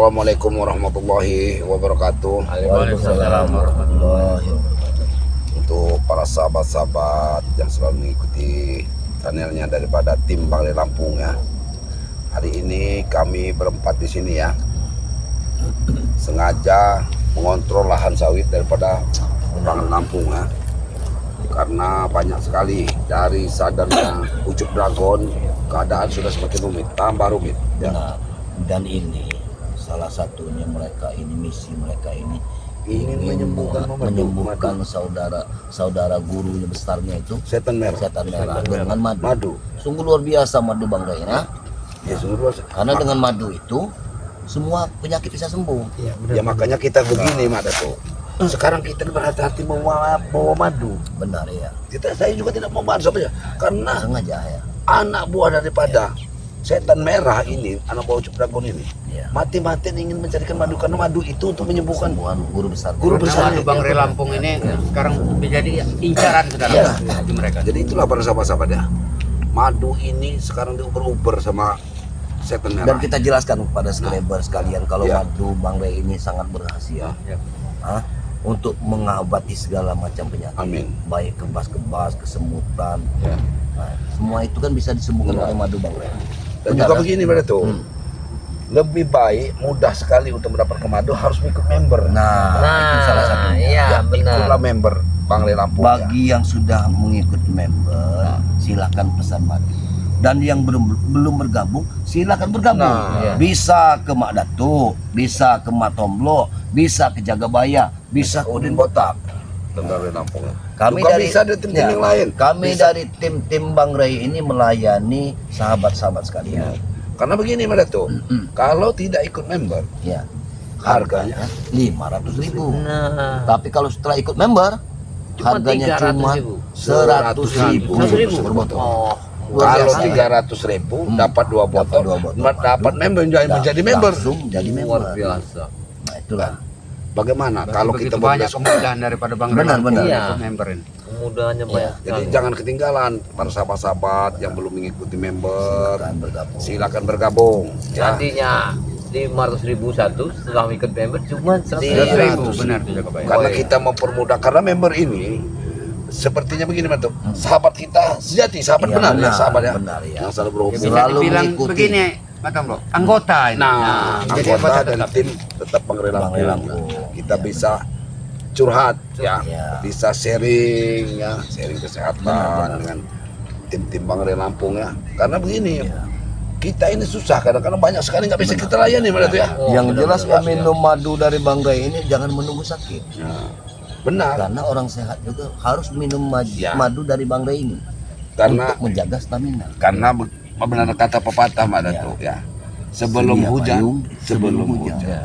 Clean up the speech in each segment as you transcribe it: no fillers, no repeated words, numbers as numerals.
Assalamualaikum warahmatullahi wabarakatuh. Waalaikumsalam warahmatullahi wabarakatuh. Untuk para sahabat-sahabat yang selalu mengikuti channelnya daripada tim Bangre Lampung ya. Hari ini kami berempat di sini ya. Sengaja mengontrol lahan sawit daripada Bangre Lampung ya. Karena banyak sekali dari sadarnya Ucup Dragon, keadaan sudah semakin rumit, tambah rumit ya. Benar. Dan ini salah satunya mereka ini, misi mereka ini Ingin menyembuhkan saudara gurunya besarnya itu setan merah dengan madu. Madu. Sungguh luar biasa madu Bang Ray ya. Ya, sungguh Karena dengan madu itu semua penyakit bisa sembuh. ya makanya kita begini Mak Dato. Sekarang kita berhati-hati bawa madu. Benar ya. Saya juga tidak mau madu saja karena Sengaja ya. anak buah daripada setan merah ini, anak buah Ucup Dragon ini, Ya. mati-matian ingin mencarikan madu karena madu itu untuk menyembuhkan Sembuhan guru besar. guru besar. Madu Bangre Lampung ini sekarang menjadi incaran sekarang Ya. bagi mereka. Jadi itulah para sahabat-sahabat ya. Madu ini sekarang diuber-uber sama setan merah. Dan kita jelaskan kepada subscriber sekalian kalau Ya. madu Bang Ray ini sangat berhasil Ya. untuk mengobati segala macam penyakit. Amin. Baik kebas-kebas, kesemutan. Ya. Nah, semua itu kan bisa disembuhkan Benar. oleh madu Bang Ray. Dan Benar, juga kan? begini Pak Dato. Lebih baik, mudah sekali untuk mendapatkan madu harus ikut member. Itu salah satunya. Iya Ya, benar. ikutlah member Bangre Lampung ya. Bagi yang sudah mengikuti member, silakan pesan madu. Dan yang belum bergabung, silakan bergabung. Nah, iya. Bisa ke Mak Datuk, bisa ke Mak Tomblo, bisa ke Jagabaya, bisa ke Udin Botak. Bangre Lampung ya. Kami Juga dari bisa dari tim-tim yang lain. Kami Bisa. dari tim-tim Bang Ray ini melayani sahabat-sahabat sekalian. Karena begini Pak Dato, kalau tidak ikut member, Ya, harganya 500.000. Nah, Tapi kalau setelah ikut member, Cuma harganya cuma 300.000. 100.000 100.000 per botol. oh, kalau biasa. 300.000 dapat 2 botol, dua botol. dapat member menjadi member. Langsung jadi member. luar biasa. Nah, itulah. Bagaimana kalau kita Begitu banyak berbeda? kemudahan daripada Bangre Benar, Lampung benar. untuk Iya. member ini. Kemudahannya banyak Jadi sekali. jangan ketinggalan para sahabat-sahabat yang belum mengikuti member, Silakan bergabung. silakan bergabung. Ya. Tadinya 500.000 satu, setelah ikut member cuma 100.000 100.000. benar tidak kebayang. Karena kita mempermudah, karena member ini sepertinya begini Pak Dato. Sahabat kita sejati, sahabat Iya, benar ya, benar, sahabat ya. benar, ya. Yang selalu Ya, berhubung. bisa Selalu dibilang mengikuti. begini, Pak Tomblo, anggota ini. Nah, jadi anggota dan tetap. tim tetap Bangre Bangre Lampung. Lampung. Kita Ya, bisa curhat ya, Ya. bisa sharing ya, sharing kesehatan Benar. dengan tim-tim Bangre Lampung ya. Karena begini, Ya. kita ini susah kadang-kadang banyak sekali nggak bisa kita layani Pak Dato ya. Oh, Yang benar, jelas benar. meminum madu dari Bang Ray ini jangan menunggu sakit. Ya, benar. Karena orang sehat juga harus minum Ya. madu dari Bang Ray ini Karena untuk menjaga stamina. benar kata pepatah Pak Dato ya. Sebelum Sedia hujan, payung, sebelum hujan. hujan.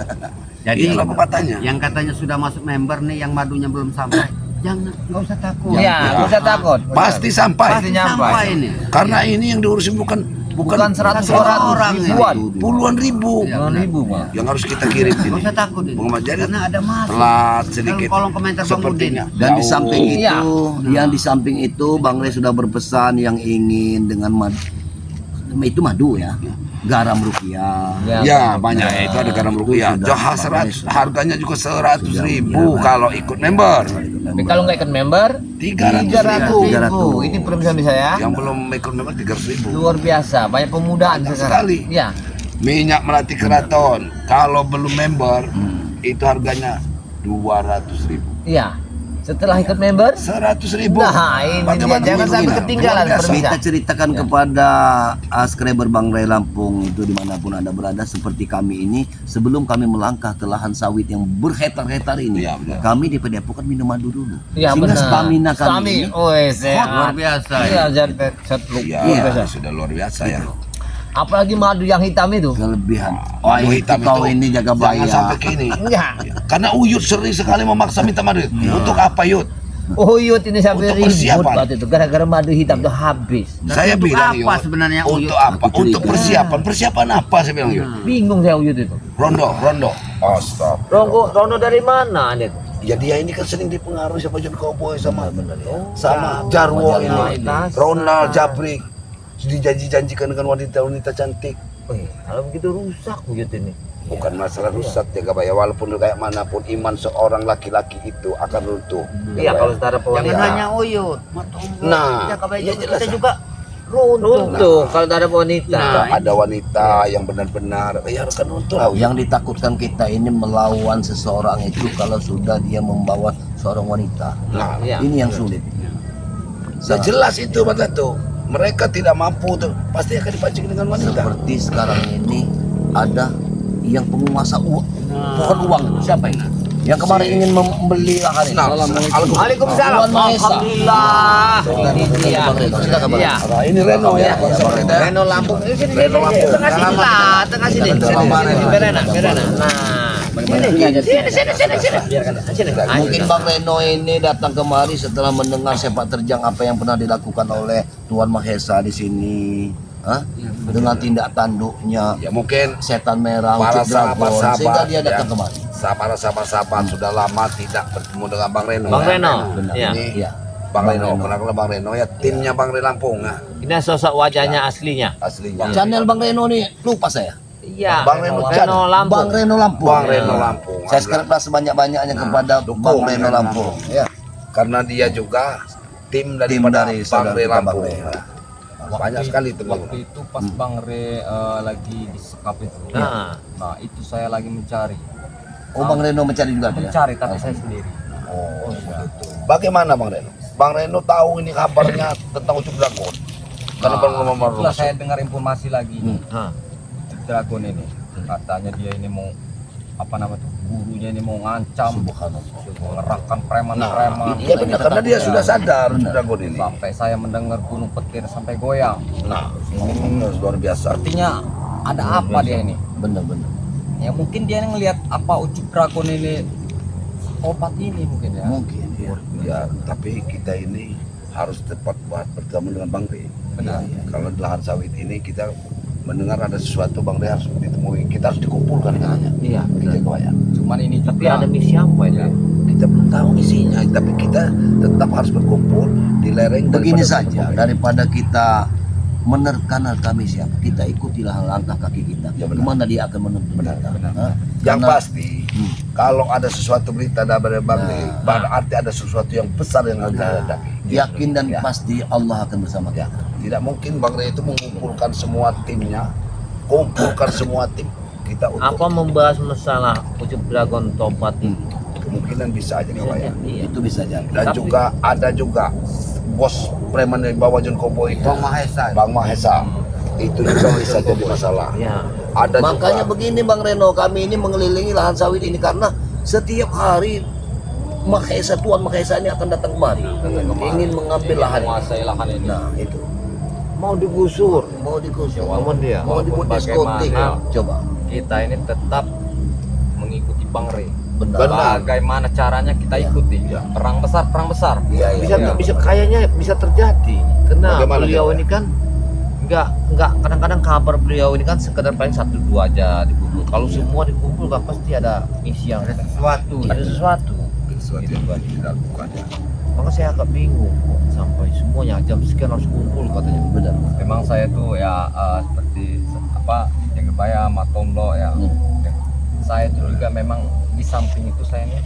Jadi Itulah pepatahnya. yang katanya sudah masuk member nih, yang madunya belum sampai, jangan, nggak usah takut. Iya, nggak usah takut. Pasti sampai. Pasti sampai ini. Karena ini yang diurusin bukan 100 orang ini. ribuan. puluhan ribu Ribu mah. yang harus kita kirim Nggak ini. usah takut ini. Muhammad jadi Karena ada masuk. telat sedikit Dalam kolom komentar Bang sepertinya. Dan di Jauh. samping Iya. itu, yang di samping itu Bang Ray sudah berpesan yang ingin dengan madu, itu madu ya, garam rupiah. Ya banyak ya, itu ada garam rupiah. sudah Johar Bang Ray harganya juga 100.000 Sudah. kalau ikut member. Tapi kalau nggak ikut member 300.000. 300. Ini permintaan saya. Yang belum ikut member 300.000. Luar biasa, banyak pemudahan Banyak sekarang. sekali. Ya. Minyak melati keraton kalau belum member itu harganya 200.000. Iya. Setelah ikut member, 100.000. nah ini dia, Bagaimana jangan begini? sampai ketinggalan Luar biasa. permintaan. Kita ceritakan kepada subscriber Bang Ray Lampung itu dimanapun Anda berada seperti kami ini, sebelum kami melangkah ke lahan sawit yang berhektar-hektar ini, Iya, benar. kami di Padepokan minum madu dulu. Iya Sehingga benar. stamina kami ini sehat. Luar biasa. Iya, jadi sehat Ya, luar biasa. sudah luar biasa ya. Apalagi madu yang hitam itu. kelebihan. Wah, Madu itu hitam kau itu ini jaga jangan bayar. sampai kini. Enggak. Karena Uyut sering sekali memaksa minta madu. Untuk apa Yud? Oh Yud ini sampai Untuk ribut persiapan. waktu itu gara-gara madu hitam itu habis. Saya untuk bilang apa Yud. sebenarnya Uyut? Untuk apa? Aku Untuk cerita. persiapan. Persiapan apa saya bilang Yud? Bingung saya Yud itu. Rondo. Astaga. Rono dari mana ini? Ya dia ini kan sering dipengaruhi sama John Cowboy sama ya. sama Jarwo Jarwo ini. ini. Ronald Jabrik. Dijanji-janjikan dengan wanita-wanita cantik. Kalau begitu rusak Yud ini. Bukan masalah rusak ya Gabaya, walaupun kayak manapun iman seorang laki-laki itu akan runtuh. Iya, kalau setara Jangan wanita. hanya Uyut, Matunggu. Nah, Ya, Kabaya iya juga, jelas. kita juga runtuh. Runtuh kalau tidak ada wanita. Jika ada wanita yang benar-benar ya akan runtuh lah. Yang ditakutkan kita ini melawan seseorang itu kalau sudah dia membawa seorang wanita. Nah, Iya. Ini yang sulit. sudah jelas itu Pak Dato. Mereka tidak mampu tuh, pasti akan dipancing dengan wanita. Seperti sekarang ini ada yang penguasa uang, pohon uang. Siapa ini? Yang kemarin ingin membeli lahan ini. Nah, Waalaikumsalam. Tuan Mahesa. Alhamdulillah. Ini dia. Silakan Bang. Iya. Nah, ini Reno ya, konsepnya. Reno Lampung. Sini, Reno Lampung. Tengah sini lah, tengah sini. Berena. Nah. Sini. Biarkan sini. Mungkin Bang Reno ini datang kemari setelah mendengar sepak terjang apa yang pernah dilakukan oleh Tuan Mahesa di sini. Hah? Dengan tindak tanduknya Ya mungkin setan merah, para ucik dragon, sahabat-sahabat sehingga dia datang ya. kemari. Para sahabat-sahabat sudah lama tidak bertemu dengan Bang Reno. Bang ya. Reno. Benar. Iya. Ini Iya. Bang Bang Reno, Reno. kenal Bang Reno ya, timnya Bang Reno Lampung nah, Ini sosok wajahnya aslinya. aslinya. Channel Bang Reno nih lupa saya. Iya. Bang Reno Reno Lampung. Bang Reno Lampung. Bang Reno Lampung. Saya subscribe sebanyak-banyaknya kepada dukung Bang Reno Reno Lampung. Ya. Karena dia juga tim Tim daripada dari Bang saudara Reno kita, Bang Lampung. Reno. Banyak sekali itu. Waktu itu pas Bang Re lagi di sekap itu. Nah, Nah, itu saya lagi mencari. Oh Bang Reno mencari juga Pak, ya? Mencari tapi saya sendiri. Oh, begitu. Bagaimana Bang Reno? Bang Reno tahu ini kabarnya tentang Ucup Dragon. Karena Bang Reno Itulah saya dengar informasi lagi. Hah. Ucup Dragon ini. Katanya dia ini mau apa namanya tuh? Gurunya ini mau ngancam, mau ngerahkan preman-preman. Iya benar, karena dia sudah sadar Ucup Dragon ini. Sampai saya mendengar gunung petir sampai goyang. Nah, ini luar biasa. Artinya ada apa dia ini? Benar-benar. Ya mungkin dia ngelihat apa Ucup Dragon ini obat ini mungkin ya. Mungkin ya. Ya, tapi kita ini harus tepat buat bertemu dengan Bang Re. Benar. Kalau di lahan sawit ini kita mendengar ada sesuatu Bang Re harus ditemui. Kita harus dikumpulkan dengannya. Iya. Kita kebayang. Cuman ini Tapi juga ada misi apa itu? Kita belum tahu isinya, tapi kita tetap harus berkumpul di lereng. Begini daripada saja, berkumpul. daripada kita menerkana kami siapa, kita ikutilah langkah kaki kita. Ya, benar. Kemana dia akan menuntun kita. Hah? Yang Karena- pasti, kalau ada sesuatu berita dari Bang Re, berarti ada sesuatu yang besar yang harus dihadapi. yakin dan Ya. pasti Allah akan bersama kita. Tidak mungkin Bang Re itu mengumpulkan semua timnya, kumpulkan semua tim kita untuk Apa membahas masalah Ucup Dragon topat itu? kemungkinan bisa aja kawan. Iya. Itu bisa jadi. Dan Tapi- juga ada juga bos preman yang bawa John Kobo itu, Bang Mahesa. Bang Mahesa. Itu juga bisa jadi masalah. Iya. Ada Makanya juga begini Bang Reno, kami ini mengelilingi lahan sawit ini karena setiap hari Tuan Mahesa ini akan datang kemari, ingin mengambil lahan. menguasai lahan ini. Nah itu Mau digusur. mau dikusur, Walaupun dia. mau dibuat Walaupun diskotik. bagaimana. Coba, Kita ini tetap mengikuti Bang Re. benar. Bagaimana caranya kita ikuti? Perang besar. Iya, Bisa iya. bisa kayaknya bisa terjadi. Karena Bagaimana beliau caranya? ini kan enggak kadang-kadang kabar beliau ini kan sekedar paling 1-2 aja dikumpul. Kalau semua dikumpul kan pasti ada misi yang Sesuatu. ada sesuatu. sesuatu yang tidak lakukan. Maka saya agak bingung kok sampai semuanya jam sekian harus kumpul katanya. Benar. Memang saya tuh ya seperti apa Jagebaya, Matondo ya. Saya tuh juga memang di samping itu saya ini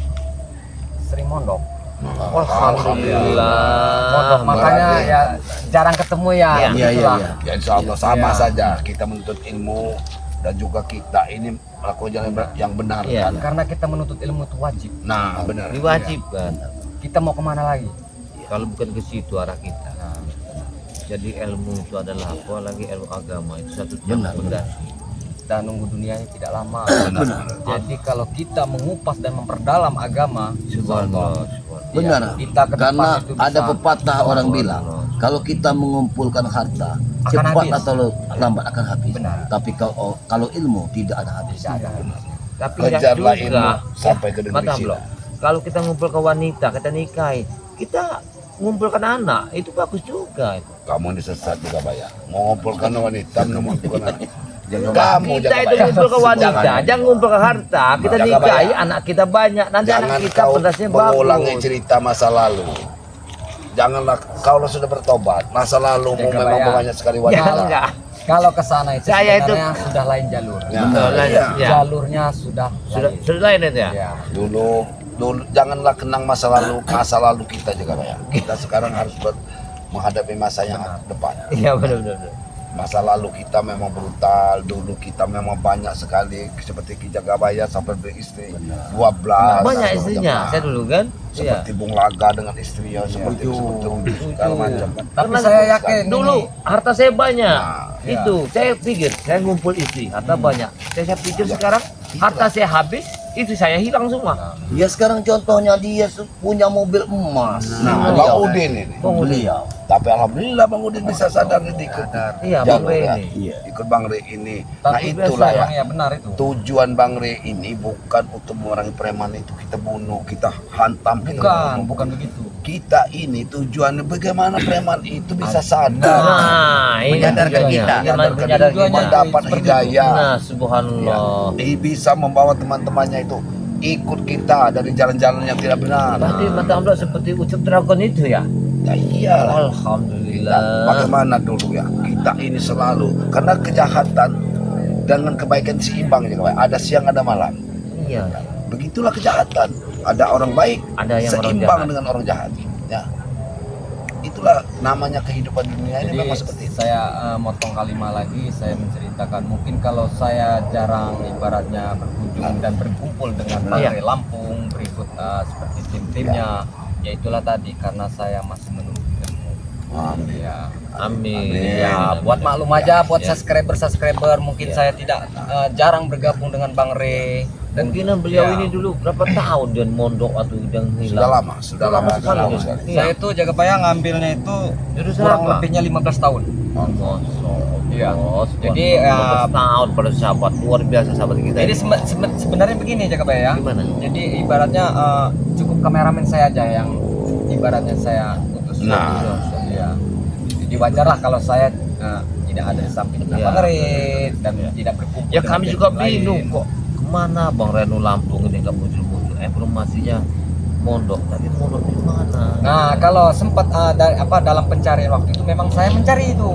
sering mondok. Alhamdulillah. Mondok makanya ya jarang ketemu ya. Iya, Iya, gitulah. iya. Ya insya Allah sama Iya. saja kita menuntut ilmu dan juga kita ini melakukan jalan yang benar Iya. kan. Karena kita menuntut ilmu itu wajib. Nah benar. Diwajibkan. Kita mau kemana lagi? Kalau bukan ke situ arah kita. Nah, Jadi ilmu itu adalah apa lagi ilmu agama itu satu Benar, fondasi. kita nunggu dunianya tidak lama. Benar. Jadi kalau kita mengupas dan memperdalam agama, Subhanallah. Benar. Kita ke depan Karena itu bisa. ada pepatah orang bilang, kalau kita mengumpulkan harta, Akan cepat habis. atau lambat akan habis. Benar. Tapi kalau ilmu tidak ada habis. Tidak ada. Tapi enggak Kejarlah juga. ilmu sampai ke negeri Mantap Cina. loh. Kalau kita ngumpul ke wanita, kita nikahi, kita ngumpulkan anak, itu bagus juga. Kamu ini sesat juga bayar. Mau ngumpulkan wanita, mengumpulkan anak. Kamu kita itu bayar. ngumpul ke wanita, jangan ngumpul ke harta. Kita Jangan nikahi, bayar. anak kita banyak, nanti Jangan anak kita kau pedasnya mengulangi bagus. cerita masa lalu. Janganlah kalau sudah bertobat, masa lalu Jaga memang bayar. banyak sekali Ya wanita. enggak. Kalau ke sana itu Saya itu- sebenarnya sudah lain jalur. Ya, Betul, iya. ya. Jalurnya sudah Sudah lain itu ya. Ya. Dulu janganlah kenang masa lalu kita juga Pak ya. Kita sekarang harus menghadapi masa yang depan. Iya benar. Masa lalu kita memang brutal, dulu kita memang banyak sekali seperti Ki Jagabaya sampai beristri 12. Banyak istrinya. Saya dulu kan. Iya. Seperti Bung Laga dengan istrinya seperti segala macam kan. Tapi Karena saya yakin dulu harta saya banyak. Nah, Itu saya pikir saya ngumpul istri harta banyak. Saya pikir sekarang harta saya habis, istri saya hilang semua. Ya sekarang contohnya dia punya mobil emas. Nah, Bang Udin ini. Beliau. Tapi alhamdulillah Bang Udin bisa sadar nih ikut Iya, jalur Bang Rey ya. ini. Iya. Ikut Bang Rey ini. Nah Tapi itulah biasa, ya. Bang, ya benar itu. Tujuan Bang Rey ini bukan untuk memerangi preman itu kita bunuh, kita hantam, kita bunuh. Bukan begitu. Kita ini tujuannya bagaimana preman itu bisa sadar, Nah, ini Menyadarkan tujuannya. kita. Menyadarkan Tujuannya mendapat seperti hidayah. Nah, subhanallah. Dia bisa membawa teman-temannya itu ikut kita dari jalan-jalan yang tidak benar. Berarti mata Allah seperti ucap dragon itu ya? Ya iyalah. Alhamdulillah. Bagaimana dulu ya kita ini selalu karena kejahatan dengan kebaikan seimbang ya kawan. Ada siang ada malam. Iya. Begitulah kejahatan. Ada orang baik Ada yang orang seimbang jahat. dengan orang jahat. Ya. Itulah namanya kehidupan dunia ini Jadi memang seperti itu. saya motong kalimat lagi, saya menceritakan mungkin kalau saya jarang ibaratnya berkunjung dan berkumpul dengan Bang Iya. Rey Lampung berikut seperti tim-timnya, ya itulah tadi karena saya masih menunggu ilmu. Amin. Ya. Amin. Amin. Ya, buat maklum aja buat Ya. subscriber mungkin saya tidak jarang bergabung dengan Bang Rey dan Mungkinan beliau ya. ini dulu berapa tahun dan mondok atau dan hilang. Sudah lama sekali. lama sekali. Iya. Saya itu Jagabaya ngambilnya itu Jurusan kurang apa? lebihnya 15 tahun. Iya. Jadi, ya, tahun pada sahabat luar biasa sahabat kita. Jadi ini. sebenarnya begini Jagabaya ya. Gimana? Jadi ibaratnya cukup kameramen saya aja yang ibaratnya saya utus. Nah. Iya. Jadi wajar lah kalau saya tidak ada di samping Iya. Bang Rey dan tidak berkumpul. Ya dengan kami tim juga lain. bingung kok kemana Bang Reno Lampung ini nggak muncul-muncul informasinya mondok tapi mondok di mana? Nah, kalau sempat dalam pencarian waktu itu memang saya mencari itu.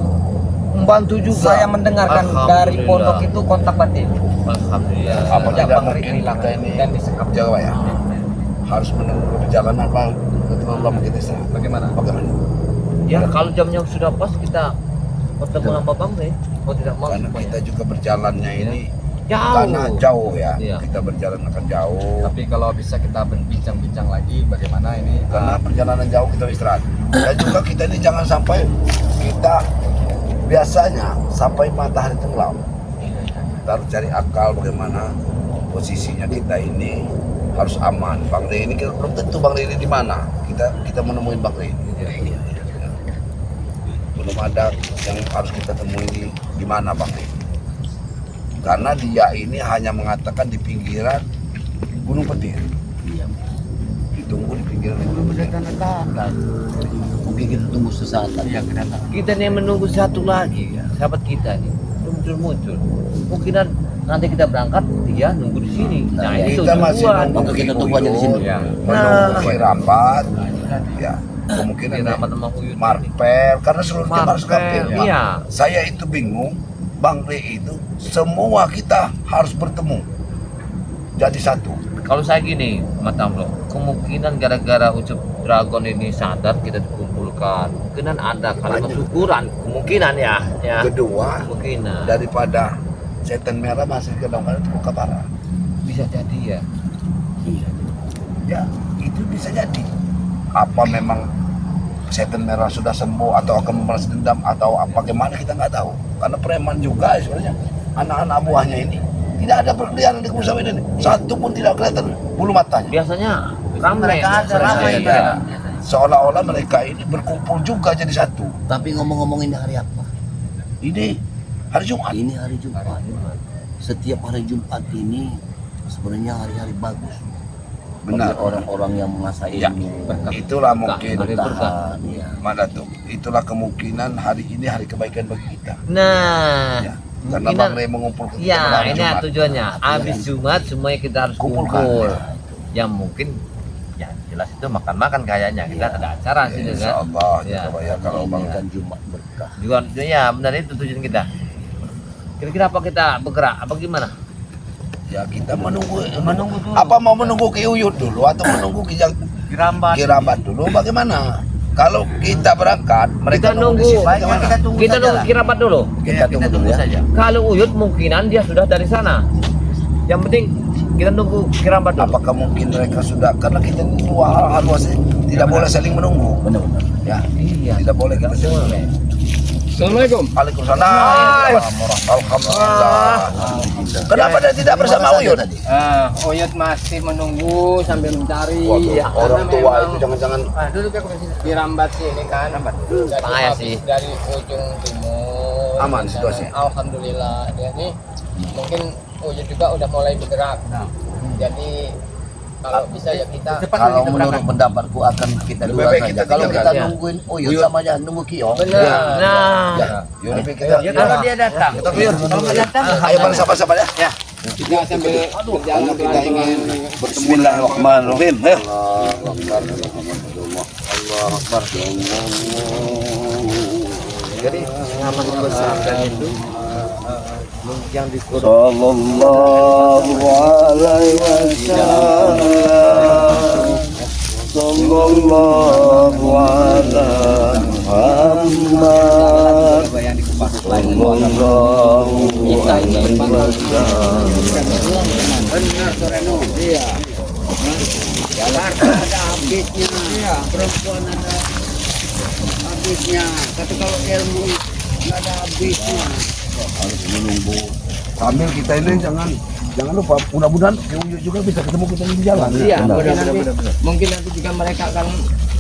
Membantu juga. Saya mendengarkan dari Alhamdulillah. pondok itu kontak batin. Alhamdulillah. Apa Sejak tidak Bang Rey mungkin hilang kita ini dan disekap. Jawa ya harus menunggu perjalanan apa terlalu lama kita istirahat. Bagaimana? Bagaimana? Ya kalau jamnya sudah pas kita ketemu sama Bang Rey. Mau tidak mau Karena semuanya. kita juga berjalannya ini Jauh. karena jauh ya. Iya. Kita berjalan akan jauh. Tapi kalau bisa kita berbincang-bincang lagi bagaimana ini Karena perjalanan jauh kita istirahat. Dan juga kita ini jangan sampai kita biasanya sampai matahari tenggelam. Kita harus cari akal bagaimana posisinya kita ini harus aman. Bang Rey ini kita belum tentu Bang Rey ini di mana. Kita menemui Bang Rey ini. Belum ada yang harus kita temui di mana Bang Rey. Karena dia ini hanya mengatakan di pinggiran Gunung Petir. Ditunggu di pinggiran Gunung Petir. Mungkin kita tunggu sesaat lagi. Kita nih menunggu satu lagi ya, sahabat kita nih belum muncul. Mungkinan nanti kita berangkat dia nunggu di sini. Nah, ini Kita masih tujuan. nunggu Maka kita tunggu aja di sini. Ya. Menunggu Ki Rapat. Ya, kemungkinan Di Rapat sama Uyun. Marpel karena seluruh tim harus kapten. Pak. Iya. Saya itu bingung, Bang Rey itu semua kita harus bertemu. Jadi satu. Kalau saya gini, Mata Amlo, kemungkinan gara-gara Ucup Dragon ini sadar kita dikumpulkan. Kemungkinan ada kalimat syukuran, kemungkinan ya. Kedua, Kemungkinan. daripada setan merah masih ke dalam itu buka parah. Bisa jadi ya. Ya, itu bisa jadi. Apa memang setan merah sudah sembuh atau akan membalas dendam atau apa bagaimana kita nggak tahu. Karena preman juga sebenarnya anak-anak buahnya ini tidak ada berkeliaran di Kusawi ini. Satu pun tidak kelihatan bulu matanya. Biasanya ramai. Mereka ada ramai Ya. ya. Seolah-olah mereka ini berkumpul juga jadi satu. Tapi ngomong-ngomong ini hari apa? Ini hari Jumat. Ini hari Jumat. Setiap hari Jumat ini sebenarnya hari-hari bagus. Benar. Bagi orang-orang yang mengasah Ya. ilmu. Itulah mungkin Hari berkah. Bertahan, ya. mana tuh. Itulah kemungkinan hari ini hari kebaikan bagi kita. Nah, Ya. Karena mungkinan- Bang Rey mengumpulkan kita ya pada hari ini Jumat. tujuannya. Habis Jumat semuanya kita harus Kumpulkan, kumpul. ya. Yang mungkin ya jelas itu makan-makan kayaknya kita ada acara sih Insya kan. Allah, Ya. coba ya kalau Ini Bang kan Jumat berkah. Juga ya benar itu tujuan kita. Kira-kira apa kita bergerak? Apa gimana? Ya kita menunggu dulu. Apa mau menunggu Ki Uyut dulu atau menunggu Ki Kirambat dulu? Bagaimana? Kalau kita berangkat, mereka Kita nunggu. di sini. Jangan kita tunggu Kita saja nunggu lah. Kirabat dulu. Kita tunggu ya. saja. Kalau Uyut mungkinan dia sudah dari sana. Yang penting kita nunggu Kirabat dulu. Apakah mungkin mereka sudah, karena kita ini dua hal tidak boleh saling menunggu. Benar-benar. Ya, Iya. tidak boleh kita saling menunggu. Assalamualaikum. Waalaikumsalam. Alhamdulillah. Kenapa dia tidak bersama Uyut tadi? Oyot masih menunggu sambil mencari. Waduh, orang Karena tua memang itu jangan-jangan duduk ya Kirambat sini kan. Dari Pangaya habis sih. dari ujung timur. Aman Dan situasi. Alhamdulillah dia nih mungkin Oyot juga udah mulai bergerak. Jadi kalau bisa ya kita kalau menurut pendapatku akan kita dua baik saja. kita Kalau tinggalkan, kita ya. nungguin Uyut sama aja nunggu Kiong. benar. Nah, Ya, yuk lebih kita. Kalau dia datang, kalau nggak datang, Ayo bang sabar-sabar ya. Kita sambil berjalan kita ingin Bismillahirrahmanirrahim. Ayo. Allah Akbar. jadi nama dibesarkan itu yang di Sallallahu alaihi wasallam. Sallallahu ala Muhammad. Sallallahu alaihi wasallam. ada habisnya. Perempuan ada habisnya. Tapi kalau ilmu nggak ada habisnya. Harus menunggu. Sambil kita ini jangan lupa, mudah-mudahan Uyut juga bisa ketemu kita di jalan. Iya, Benar. mungkin nanti juga mereka akan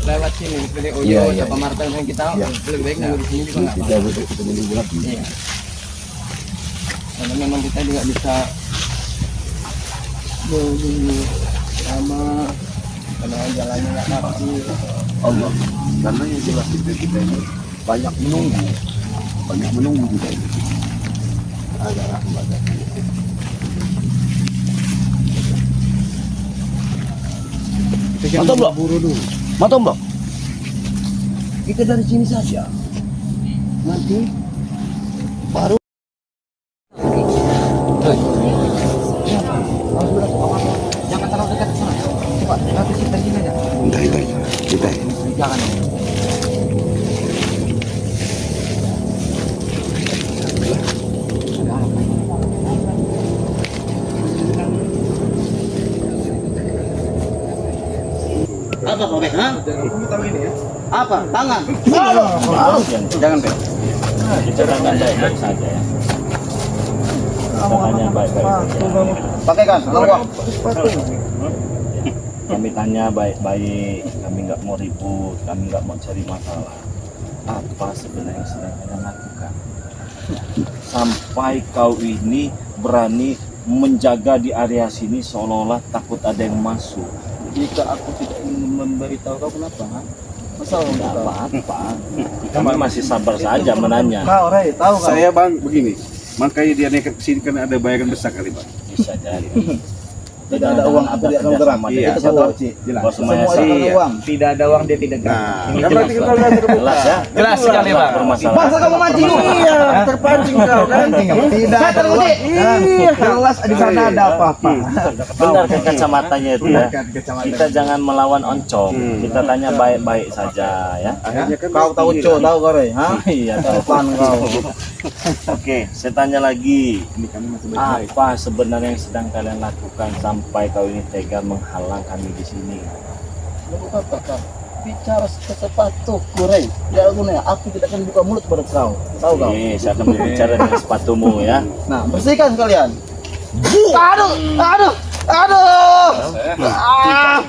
lewat sini seperti Iya, Oyo iya. atau Marta yang kita lebih baik nunggu di sini juga nggak Kita apa-apa. bisa ketemu di lagi. Iya. Karena memang kita juga bisa menunggu lama karena jalannya nggak rapi. Allah. Karena yang jelas itu kita ini banyak menunggu kita ini. Ada rahmat. Matom bro. Matom bro. Kita dari sini saja. Nanti baru. Jangan terlalu dekat sana. Coba nanti kita sini aja. Kita. Jangan. Apa Pak? Hah? Apa? Tangan. Jangan Bek. Pakai kan? Uang. Kami tanya baik-baik, kami nggak mau ribut, kami nggak mau cari masalah. Apa sebenarnya yang sedang kalian lakukan? Sampai kau ini berani menjaga di area sini seolah-olah takut ada yang masuk. Jika aku tidak ingin memberitahu kau kenapa? Ha? Masalah Nggak apa-apa. Kami masih sabar saja menanya. Kau, Ray, tahu kau? Saya Bang begini. Makanya dia nekat ke sini karena ada bayaran besar kali Bang. Bisa jadi. Tidak ada uang, aku tidak akan gerak. Iya, Itu saya tahu, Ci. Bos semuanya Semua sih. tidak ada uang. Tidak ada uang dia tidak gerak. Nah, Ini kan berarti kita udah terbuka. Jelas ya? Jelas sekali, Bang. Bermasalah. Masa kamu mancing? Iya, terpancing kau kan? Tidak ada uang. Iya, jelas di sana ada apa-apa. Benar kan kacamatanya itu ya. Kita jangan melawan oncom. Kita tanya baik-baik saja ya. Akhirnya kan Kau tahu co, tahu kau, Ray? Hah? Iya tahu. Depan kau. Oke, saya tanya lagi. ini kami masih baik-baik. Apa sebenarnya yang sedang kalian lakukan sampai kau ini tega menghalang kami di sini? Lalu apa kau? Bicara ke sepatuku, Ray. Ya guna, aku tidak akan buka mulut pada kau. Tahu kau? Oke, saya akan berbicara dengan sepatumu ya. Nah, bersihkan kalian. Aduh, aduh, aduh. Ah,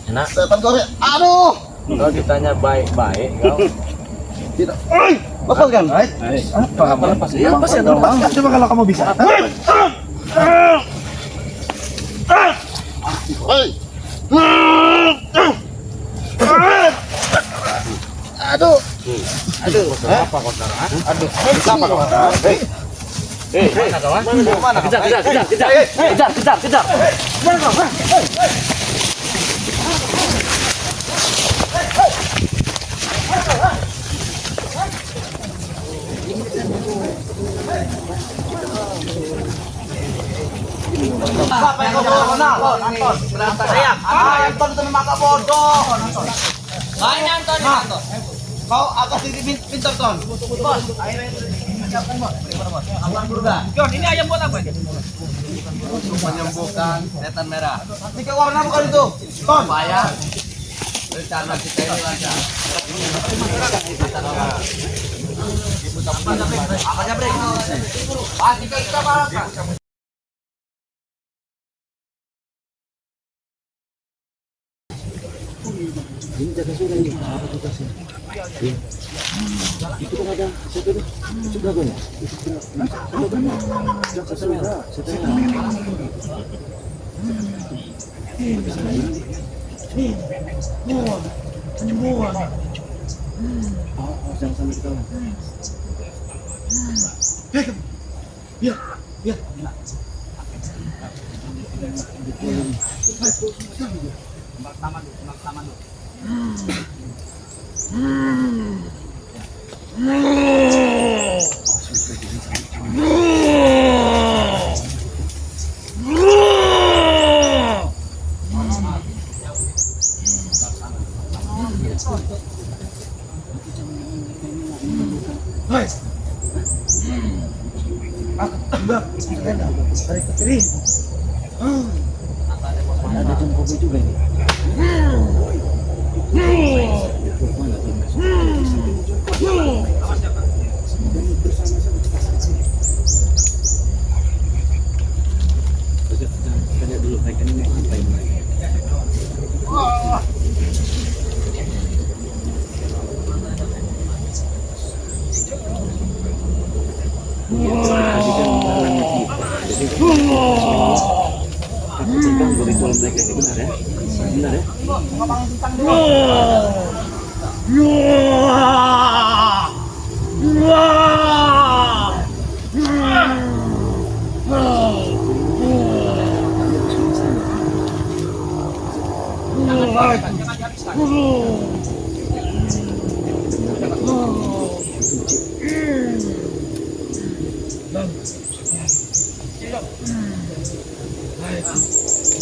enak. setan kau, Ray. Aduh. Kalau ditanya baik-baik, kau Tidak. Lepaskan. Apa lepas? Iya, lepas ya. Lepaskan. Coba kalau kamu bisa. Aduh. Aduh. Apa kau Tara? Aduh. Apa kau Tara? mana kawan? Mana? Kejar, kejar, kejar, kejar, kejar, kejar, kejar. Anton itu memang agak bodoh. Banyak Anton, Anton. Kau agak sedikit pintar Ton. Bos, airnya itu disiapkan bos. Bagaimana bos? Abang Burga. John, ini ayam buat apa ini? Untuk menyembuhkan setan merah. Tiga warna bukan itu. Ton. Supaya rencana kita ini lancar. Apa jabrek? Ah, kita makan.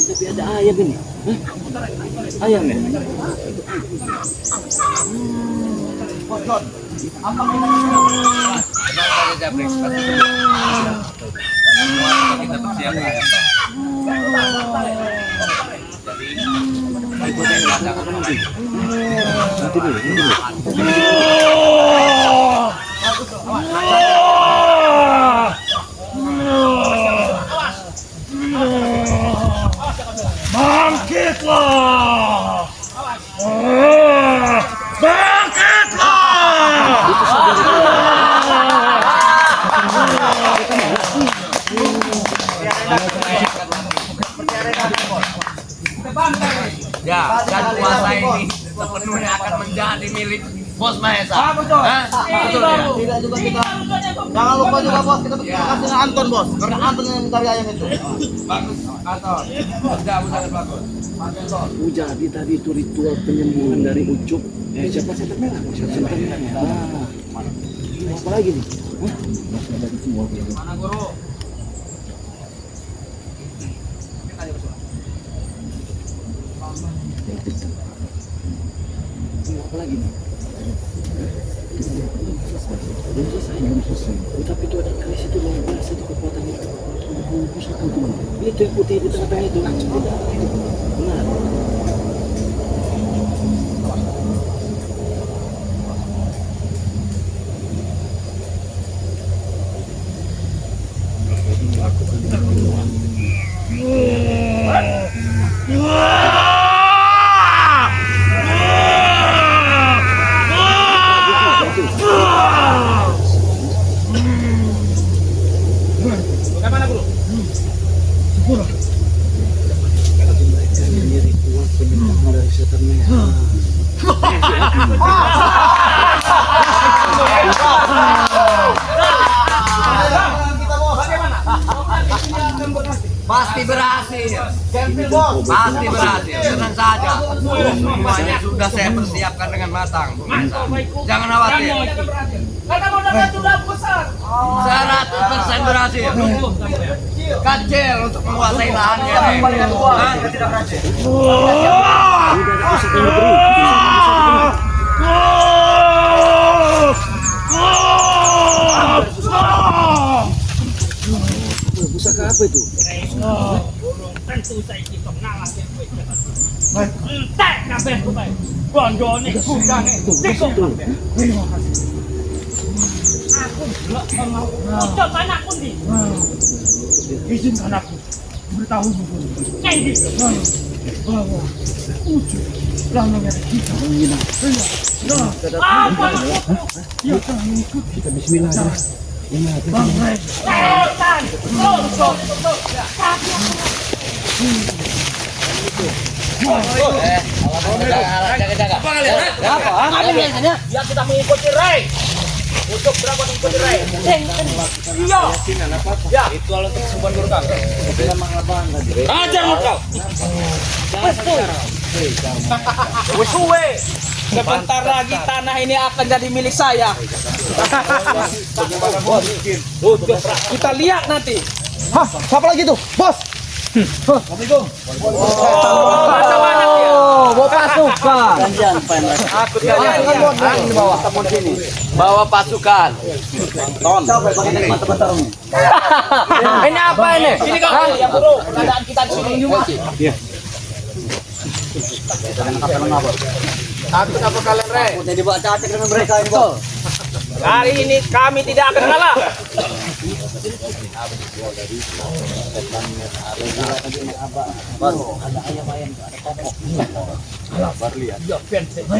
Tapi ada ayam ini. Ayam ya? Kita persiapkan. Nanti dulu, ini dulu. Bangkitlah! Bangkitlah! Ya, dan kuasa ini sepenuhnya akan menjadi milik Bos Mahesa. Betul. Betul ya? Tidak juga kita. Jangan lupa juga bos, kita berterima kasih dengan Anton bos, karena Anton yang mencari ayam itu. Bagus, Anton. Sudah bagus. Oh, jadi tadi itu ritual penyembuhan dari Ucup. Siapa setan merah? Setan merah. Ah. Ini apa lagi nih? Hah? Ada ritual. Mana guru? Ini apa lagi nih? Belum selesai. Oh, tapi itu ada keris itu luar biasa itu kekuatannya. Bungkus apa itu? Itu yang putih di tengah-tengah itu. Benar. Ini ritual penyembuhan dari setan merah. Pasti berhasil. Camping bos. Pasti berhasil. Tenang saja. Semuanya sudah saya persiapkan dengan matang. Jangan khawatir. 100% berhasil. Kecil untuk menguasai lahannya. Pusaka apa itu? Tentu saya kita ngalah yang gue entek kabeh ku bae. Bondone kudane tikuk kabeh. Aku nggak mau. Ucap anakku ndi? Izinkan aku beritahu dulu. Kendi. Bahwa Ucup lamanya kita menghina. Apa? Ya kami ikut. Kita bismillah. Bang Rey. Setan. Jaga. Apa? Apa biasanya? Ya kita mengikuti Ray. Untuk berapa mengikuti Ray? Iya. Ya. Itu alat kesubuhan guru kami. Ajar kau. Wes suwe. Sebentar lagi tanah ini akan jadi milik saya. Kita lihat nanti. Hah, siapa lagi tuh? Bos. Assalamualaikum. Bawa pasukan. Aku bawa pasukan. Ini apa ini? Sini kau. Ya bro, keadaan kita di sini juga. Takut apa kalian, Re? Jadi bawa cacat dengan mereka ini, Bos. Hari ini kami tidak akan kalah.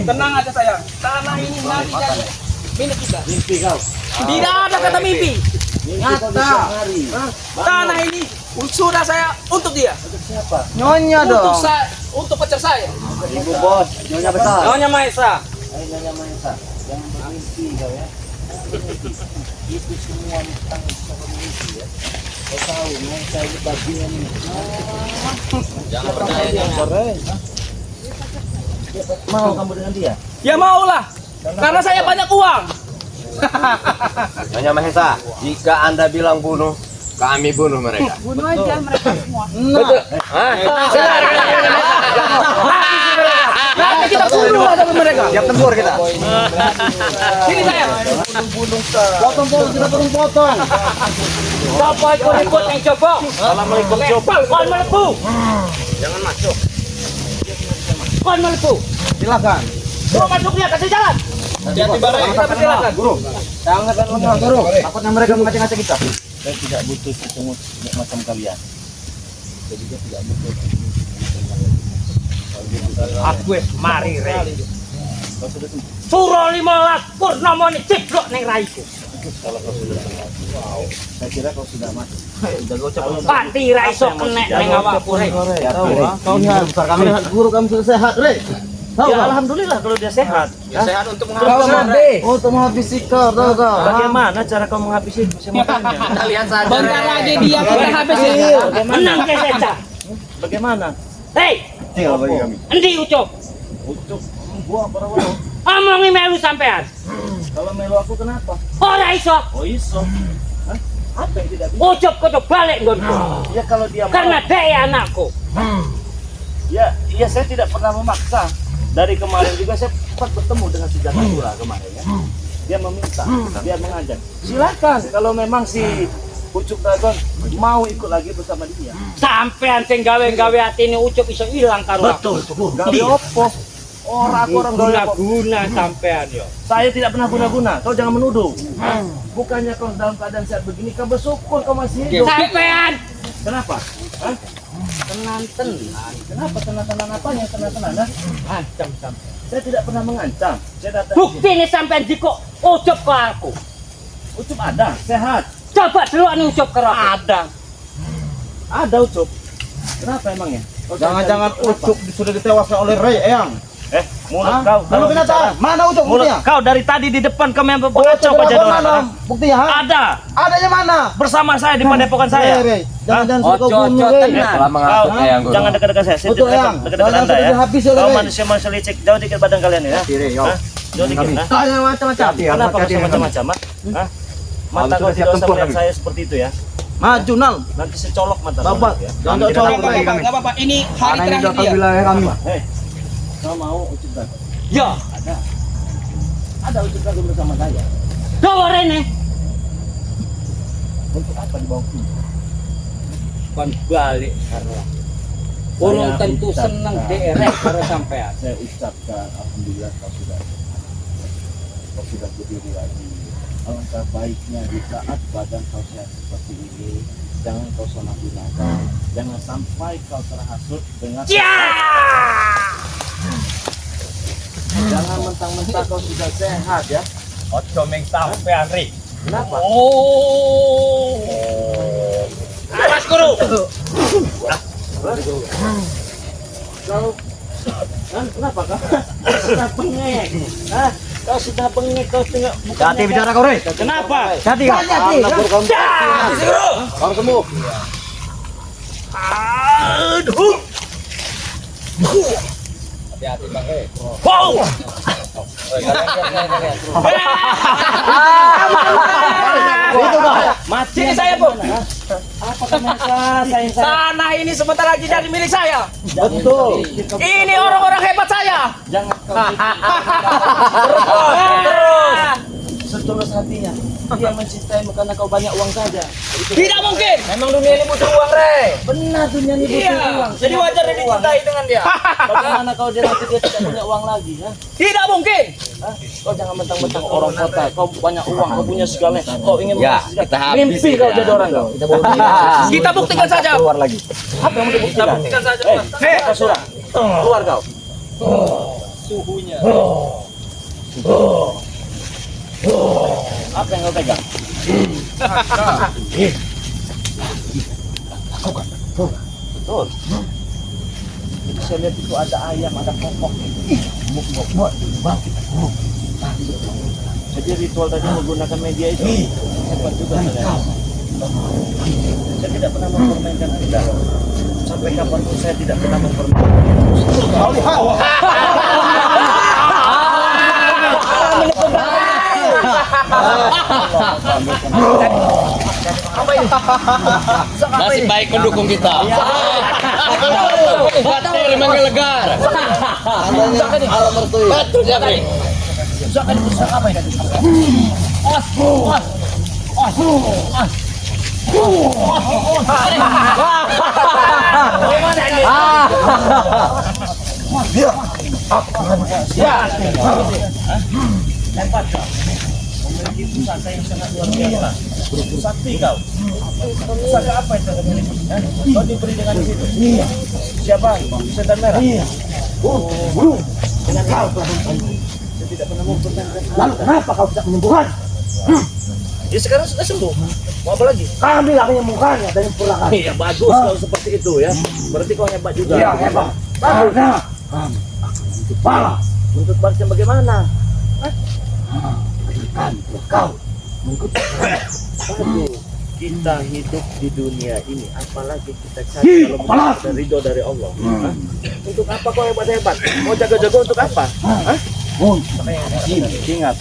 Tenang aja sayang. Tanah ini nanti jadi milik kita. Mimpi kau. Tidak ada kata mimpi. Nyata. Tanah ini sudah saya untuk dia. Nyonya Untuk saya, untuk pacar saya. Ibu Bos, nyonya besar. Nyonya Maesa. Nyonya Maesa. Jangan bermimpi kau ya. Itu semua tanggung jawab memiliki ya. Kau tahu, Maesa ini bagian ini. Jangan percaya. Mau kamu dengan dia? Ya maulah. Karena saya banyak uang. Nyonya Mahesa, jika Anda bilang bunuh, kami bunuh mereka. Bunuh aja mereka semua. Nanti kita bunuh sama mereka. Siap tempur kita. Sini saya. Potong-potong, kita potong-potong. Siapa ikut yang coba? Assalamualaikum coba. Kon melepu. Jangan masuk. Kon melepu. Silakan. Guru masuknya kasih jalan. Hati-hati barang kita persilakan. Guru. Jangan lemah, Guru. Takutnya mereka mengacak-acak kita. Saya tidak butuh sepungut macam kalian. Saya juga tidak butuh. Aku mari Rey. Suro 15 purnama ni ciplok ning raiku. Saya kira kau sudah mati. Pati ra iso kenek ning awakku Rey. Kau lihat besar kami. Guru kami sudah sehat, Rey. Tahu Ya kau? alhamdulillah kalau dia sehat. Ya sehat untuk Kau menghabisi. Oh, untuk menghabisi kau, tahu kau? Bagaimana cara kau menghabisi semuanya? Kita lihat saja. Bentar lagi dia kita habisin. Menang ke seca. Bagaimana? Hei, Tinggal bagi kami. endi ucup? Ucuk, gua para walau. Omongi melu sampean. Kalau melu aku kenapa? Ora iso. Oh iso. Hah? Apa yang tidak bisa? Ucup kudu balik nggonku. Ya kalau dia mau. Karena dia anakku. Ya, saya tidak pernah memaksa. Dari kemarin juga saya sempat bertemu dengan si Jatapura kemarin ya. Dia meminta, dia mengajak. Silakan kalau memang si Ucup Dragon mau ikut lagi bersama dia. Sampean sing gawe-gawe atine ucup iso ilang karo aku. Gawe opo? Orang aku orang gawe opo. Guna sampean yo. Saya tidak pernah guna-guna. Kau jangan menuduh. Bukannya kau dalam keadaan sehat begini, kau bersyukur kau masih hidup. Sampean Kenapa? Hah? tenan-tenan. Kenapa tenang-tenang apanya? Tenang-tenang, ha? Ancam sampean. Saya tidak pernah mengancam. Saya datang Bukti ini sampean jiko ucup ke aku. Ucup ada, sehat. Coba dulu anu ucup ke aku. Ada. Ada Ucup. Kenapa emangnya? Jangan-jangan Ucup sudah ditewaskan oleh Rey Eyang. Mulut Hah? kau. Lalu kenapa? Mana Ucup Mulut buktinya? kau dari tadi di depan kau memang Oh, pengacau coba aja mana buktinya? Ha? Ada. Adanya mana? Bersama saya di padepokan saya. Rey, Jangan-jangan sudah kau bunuh Rey. Kau jangan dekat-dekat saya. Saya Betul dekat Eyang. dekat Jangan Anda sudah ya. dihabis oleh Kau Rey. manusia-manusia licik. Jauh dikit badan kalian ya. Rey, yo. Hah? Johnny Kim, nah. Tanya macam-macam. Kenapa kau macam-macam, ah? Hah? Mata kau tidak usah melihat saya seperti itu ya. Maju nal. Nanti saya colok mata Bapak, kau ya. jangan colok lagi kami. Enggak apa-apa. Ini hari Karena ini terakhir sudah dia. wilayah kami. Hei, kau mau ucap dragon? Ya. Ada ucap dragon bersama saya. Bawa Rene. Untuk apa dibawa ke sini? Kan balik karena orang tentu senang derek kalau sampean. Saya ucapkan alhamdulillah kau sudah berdiri lagi. Alangkah baiknya di saat badan kau sehat seperti ini, jangan kau gunakan, jangan sampai kau terhasut dengan jangan mentang-mentang kau sudah sehat ya. Ojo meng sampean ri. Kenapa? Oh. Mas Guru. Kau kenapa kau sudah bengek? Hah? Kau sudah bengek, kau tengok. Hati bicara kau, Re. Kenapa? Hati kau. Kau sembuh. Aduh. Hati-hati Bang. Wow. Itu kau. Mati Sini saya, Bu. Apa kenapa saya? Tanah ini sebentar lagi jadi milik saya. Betul. Ini orang-orang hebat saya. Jangan kau Terus. setulus hatinya. Dia mencintaimu karena kau banyak uang saja. Tidak mungkin. Memang dunia ini butuh uang, Re. Benar dunia ini butuh Iya. uang. Jadi wajar dia dicintai dengan dia. Bagaimana kau dia nanti dia tidak punya uang lagi? Ha? Tidak mungkin. Hah? Kau jangan mentang-mentang orang kota. Kau banyak uang, kau punya segala. Kau ingin Ya, mengasihkan. kita habis Mimpi ini kau ya. jadi orang kau. Kita buktikan saja. Keluar lagi. Apa yang mau Kita dibuktikan? buktikan saja. Hei, kau surah. Keluar kau. Suhunya. Apa yang kau pegang? Betul. Itu saya lihat itu ada ayam, ada kokok. Jadi ritual tadi menggunakan media itu hebat juga saya. Saya tidak pernah mempermainkan Anda. Sampai kapanpun saya tidak pernah mempermainkan Nasib baik pendukung kita. Batir menggelegar. Alam mertui. Betul Jabri. hebat kau. Memiliki pusaka yang sangat luar biasa. Sakti kau. Pusaka apa yang kau miliki? Kau diberi dengan itu. Siapa? Setan merah. Dengan kau saya tidak pernah mempermainkan. Lalu kenapa kau tidak menyembuhkan? Ya sekarang sudah sembuh. Mau apa lagi? Kami lah menyembuhkannya dan menyempurnakan. Iya bagus kalau seperti itu ya. Berarti kau hebat juga. Iya, hebat. Karena kami akan menuntut balas. Untuk balas yang bagaimana? Kami kau mengikuti. Aduh, kita hidup di dunia ini, apalagi kita cari kalau apalagi? ada ridho dari Allah. Hah? Untuk apa kau hebat-hebat? Mau jaga-jaga untuk apa? Hah? Ingat,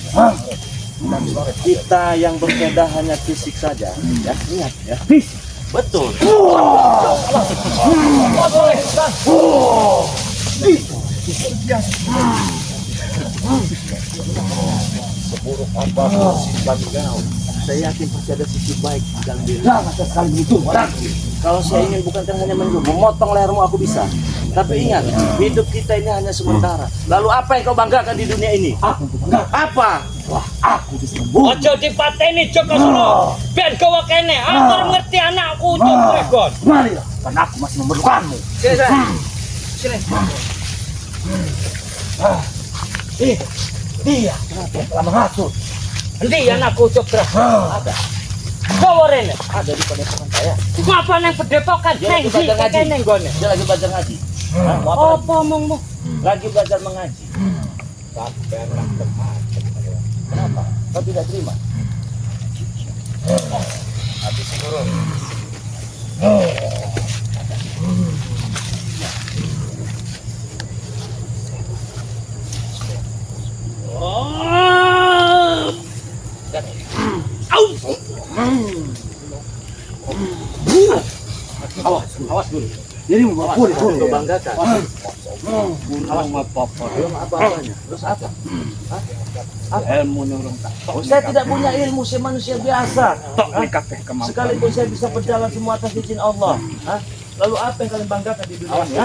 kita yang bersepeda hanya fisik saja. Ya, ingat ya. Fisik. Betul. Seburuk apapun sifat kau, saya yakin pasti ada sisi baik di dalam diri. Jangan sekali begitu. Kalau saya ingin bukan hanya memotong lehermu aku bisa. Tapi ingat, hidup kita ini hanya sementara. Lalu apa yang kau banggakan di dunia ini? Aku bangga. Apa? Wah, aku bisa sembuh. Ojo dipateni Joko Solo. Ben kowe kene, aku ngerti anakku Joko Dragon. Marilah, karena aku masih memerlukanmu. Sini saya. Sini. Dia kenapa telah menghasut? Nanti anakku Joko Dragon. Ada. Bawa Rene. Ada di padepokan saya. Apa nang pedepokan Dia neng lagi di belajar ngaji. kene nggone. Dia lagi belajar ngaji. Hah? Mau apa lagi? Apa omongmu? Lagi belajar mengaji. Kenapa? Kau tidak terima? Oh, Jadi mau puri. Kau banggakan. Awas apa-apa. Belum apa-apanya. Terus apa? Ilmu orang tak. Saya tidak punya ilmu, saya manusia biasa. Sekalipun saya bisa berjalan semua atas izin Allah. Hah? Lalu apa yang kalian banggakan di dunia ini?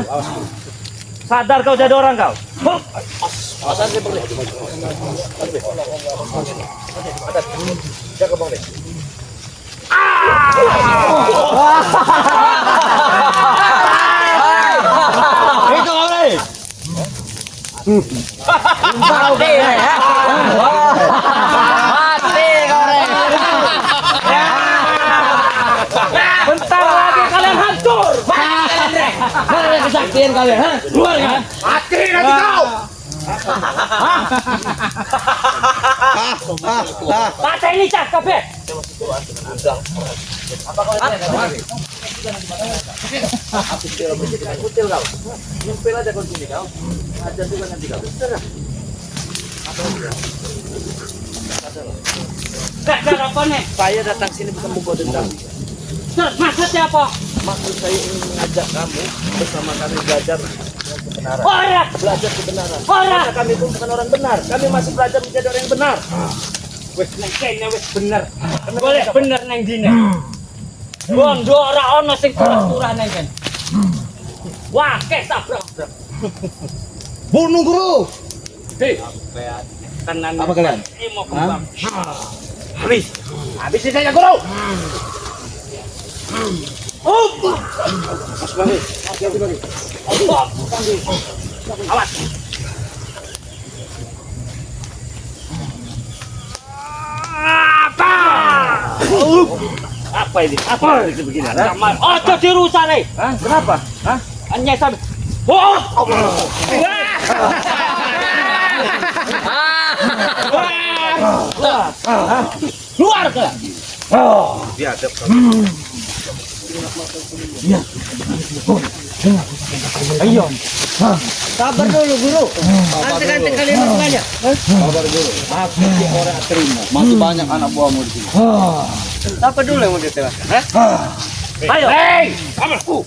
Sadar kau jadi orang kau. Jaga bang deh. Itu kau nih. Mati ya. Mati kau. Bentar lagi kalian hancur. Mana kesaktian kalian, ha? Keluar ya. Mati nanti kau. Mata ini cak kafe. Apa kau ini? Kutil kau. Nyempil aja kau sini kau. Ajar juga nanti kau. Terserah. Gak apa nih? Saya datang sini bukan membawa dendam. Maksudnya apa? Maksud saya ingin mengajak kamu bersama kami belajar kebenaran. Ora, Belajar kebenaran. ora. Karena kami itu bukan orang benar. Kami masih belajar menjadi orang yang benar. Wes neng kene wes bener. Boleh bener neng dine. Bondo ora ono sing kurang neng kene. Wah, kesabrak. Bunuh guru. Hei. Kanan. Apa kalian? Mau kembang. Habis. Habis saja guru. Awas. Apa ini? Apa ini begini? Oh, dirusak nih. Hah? Kenapa? Hah? Hanya sampai. Oh. Luar ke. Biadab Ayo. Sabar dulu, Guru. Nanti kalian banyak. Sabar guru. Aku orang terima. Masih banyak anak buahmu di sini. Apa dulu yang mau ditelaskan? Ayo. Hei, kamarku.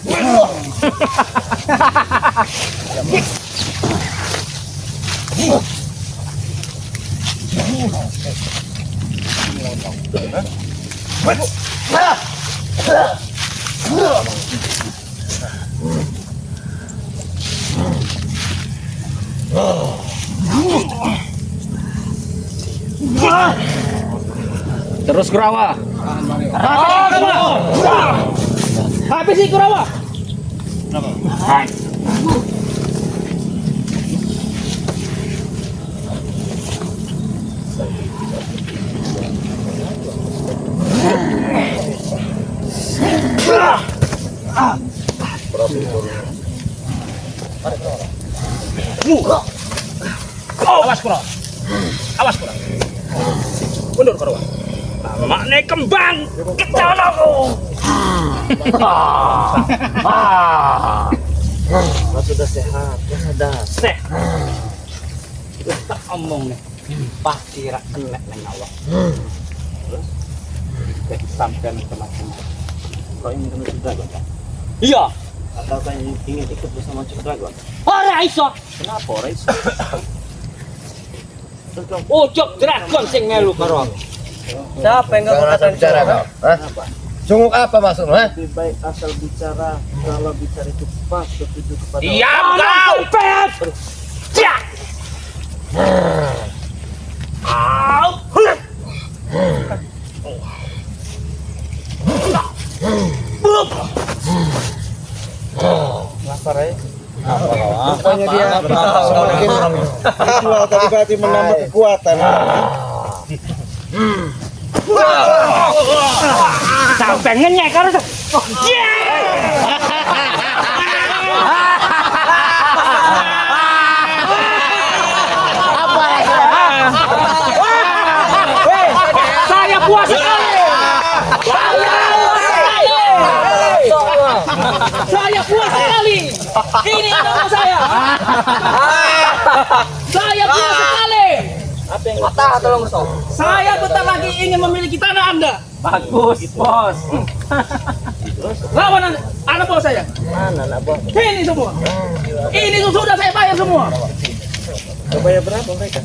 Terus Kurawa. Habis si Kurawa. Awas Kurawa. Awas Kurawa. Mundur Kurawa. Makne kembang kecanaku. Kau sudah sehat, kau sadar. Seh. Tak omong nih. Pasti rak kena nang awak. Terus sampai macam-macam. Kau ingin kami Dragon? Iya. Atau kau ingin ikut bersama Cik Dragon? Ora iso. Kenapa, Rais? Ujug dragon sing melu karo aku. Siapa yang enggak berkata bicara kau? Kenapa? Sungguh apa maksudmu, ha? Lebih baik asal bicara kalau bicara itu pas bertuju kepada Diam kau. Pet. Ya. Au. lapar ya. Rupanya dia semakin ritual tadi berarti menambah kekuatan. Sampai ngenyek karo. Saya puas sekali. Saya puas sekali. Ini nama saya. Saya puas sekali. Mata tolong sok. Saya bentar lagi ingin memiliki tanah Anda. Bagus, bos. Lawan anak buah saya. Mana anak buah? Ini semua. Ini sudah saya bayar semua. Bayar berapa mereka?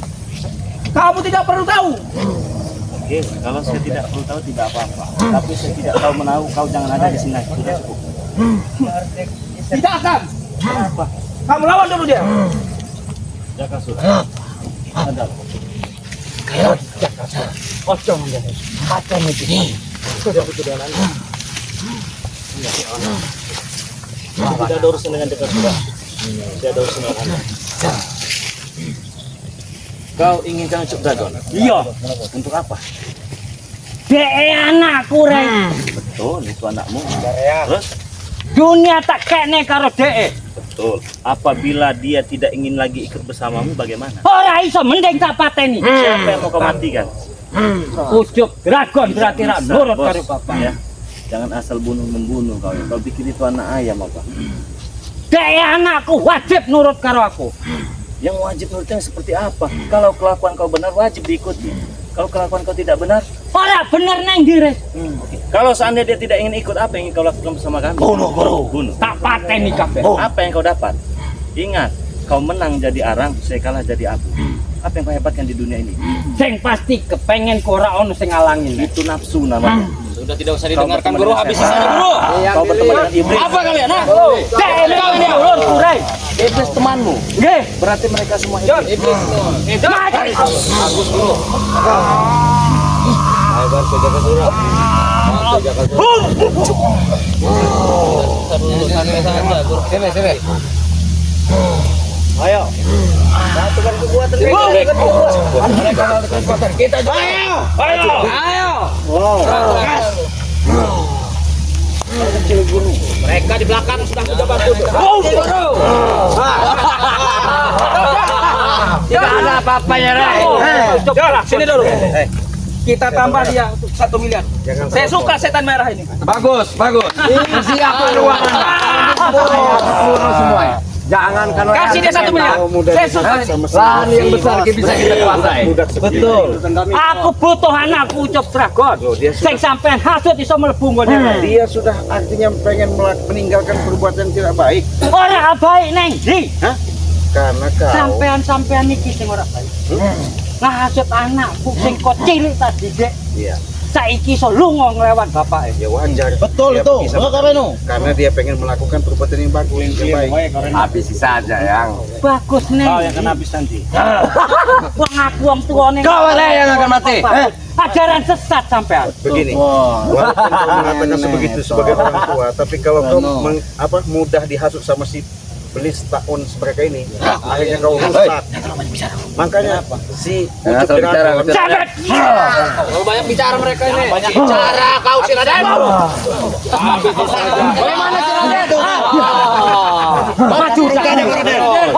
Kamu tidak perlu tahu. Oke, kalau saya tidak perlu tahu tidak apa-apa. Tapi saya tidak tahu menahu, kau jangan ada di sini. Sudah cukup. Tidak akan. Kamu lawan dulu dia. Jaka sudah. Ada. Kocong dia. Kacang itu. Sudah betul dengan Anda. Tidak ada urusan dengan Jaka sudah. Tidak ada urusan dengan Anda. Kau ingin Ucup Dragon? Iya. Untuk apa? Dek anakku Rey. Betul, itu anakmu. Terus? Dunia tak kene karo dek. Betul. Apabila dia tidak ingin lagi ikut bersamamu, bagaimana? Ora iso mending tak pateni. Siapa yang mau kau matikan? Ucup Dragon berarti rak nurut karo bapak. Ya. Jangan asal bunuh-membunuh kau. Kau pikir itu anak ayam apa? Dek anakku wajib nurut karo aku. Yang wajib nurutnya seperti apa? Kalau kelakuan kau benar, wajib diikuti. Kalau kelakuan kau tidak benar, Ora bener neng dire. kalau seandainya dia tidak ingin ikut, apa yang ingin kau lakukan bersama kami? Bunuh. Tak pateni kabeh. Apa yang kau dapat? Ingat, kau menang jadi arang, saya kalah jadi abu. Apa yang kau hebatkan di dunia ini? Sing pasti kepengen ku ora ono sing ngalangin. Itu nafsu namanya. Sudah tidak usah didengarkan guru, habis saja guru. Kau berteman dengan iblis. Apa kalian? Dek kau ini ulun kurai. Iblis temanmu. Nggih. Berarti mereka semua iblis. Bagus guru. Ayo ke Jaka Surah. Jaka Surah. Sini. Ayo. Satukan kekuatan kita. Ayo. Mereka di belakang sudah kita bantu. Tidak ada apa-apanya, Ray. Coba sini dulu. Kita tambah dia untuk 1 miliar. Saya suka setan merah ini. Bagus. Siapa ruangan? Semua ya. Jangan kalau Kasih dia 1 miliar. Saya suka. lahan yang besar bisa kita kuasai. Betul. Aku butuh anakku Ucup Dragon. Sing sampean hasut iso mlebu ngene. Dia sudah artinya pengen meninggalkan perbuatan tidak baik Ora baik neng. Di. karena kau Sampean iki sing ora baik. Ngahasut anakku sing kecil tadi, Dek. Iya. Saiki iso lunga nglewat bapake. ya wajar. Betul Dia itu. pergi sama Enggak bapak. Karena dia pengen melakukan perbuatan yang bagus, yang baik. Habisi saja yang. Bagus Kau neng. yang kena habis nanti. Wong aku wong tuane. Kau lah yang akan mati. Ajaran sesat sampean. Begini, walaupun kau mengatakan sebegitu sebagai orang tua, tapi kalau kau mudah dihasut sama si belis takun seperti ini, akhirnya kau rusak. Makanya si Ucup Dragon Sabet. Kalau banyak bicara mereka ini. Banyak bicara kau si Raden. Bagaimana sih Raden? Maju Raden.